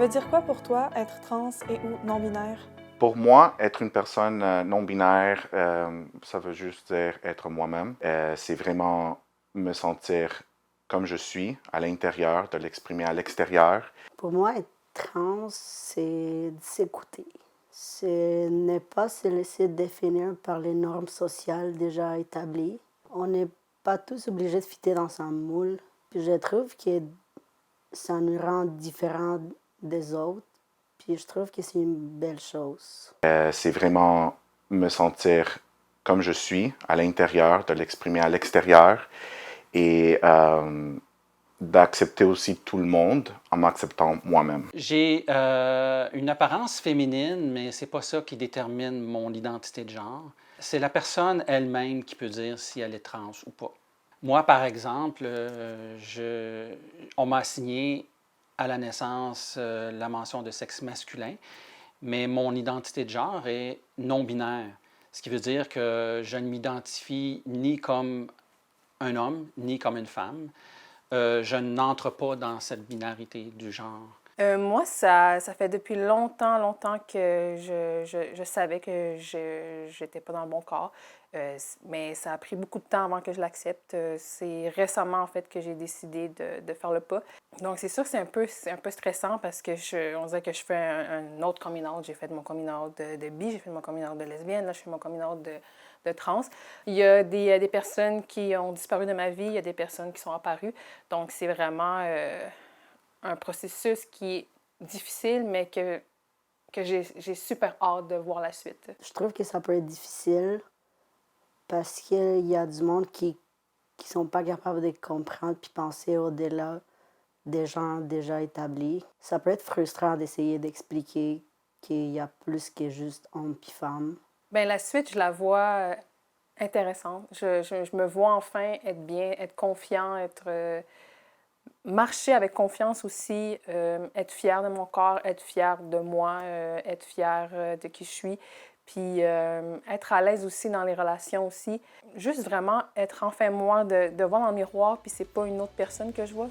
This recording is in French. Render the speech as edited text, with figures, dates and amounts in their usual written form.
veut dire quoi pour toi être trans et ou non-binaire? Pour moi, être une personne non-binaire, ça veut juste dire être moi-même. C'est vraiment me sentir comme je suis à l'intérieur, de l'exprimer à l'extérieur. Pour moi, être trans, c'est de s'écouter. C'est ne pas se laisser définir par les normes sociales déjà établies. On n'est pas tous obligés de fitter dans un moule. Puis je trouve que ça nous rend différents des autres. Puis je trouve que c'est une belle chose. C'est vraiment me sentir comme je suis à l'intérieur, de l'exprimer à l'extérieur et d'accepter aussi tout le monde en m'acceptant moi-même. J'ai une apparence féminine, mais c'est pas ça qui détermine mon identité de genre. C'est la personne elle-même qui peut dire si elle est trans ou pas. Moi, par exemple, on m'a assigné à la naissance la mention de sexe masculin, mais mon identité de genre est non-binaire, ce qui veut dire que je ne m'identifie ni comme un homme, ni comme une femme. Je n'entre pas dans cette binarité du genre. Moi, ça fait depuis longtemps que je savais que je n'étais pas dans le bon corps, mais ça a pris beaucoup de temps avant que je l'accepte. C'est récemment, en fait, que j'ai décidé de faire le pas. Donc, c'est sûr que c'est un peu stressant parce que on dirait que je fais un autre coming out. J'ai fait mon coming out de bi, j'ai fait mon coming out de lesbienne, là, je fais mon coming out de trans. Il y a des personnes qui ont disparu de ma vie, il y a des personnes qui sont apparues. Donc, c'est vraiment un processus qui est difficile, mais que j'ai super hâte de voir la suite. Je trouve que ça peut être difficile parce qu'il y a du monde qui sont pas capables de comprendre puis penser au-delà des gens déjà établis. Ça peut être frustrant d'essayer d'expliquer qu'il y a plus que juste hommes puis femmes. Bien, la suite, je la vois intéressante. Je me vois enfin être bien, être confiant, marcher avec confiance aussi, être fière de mon corps, être fière de moi, être fière de qui je suis, puis être à l'aise aussi dans les relations aussi. Juste vraiment être enfin moi, de voir dans le miroir, puis c'est pas une autre personne que je vois.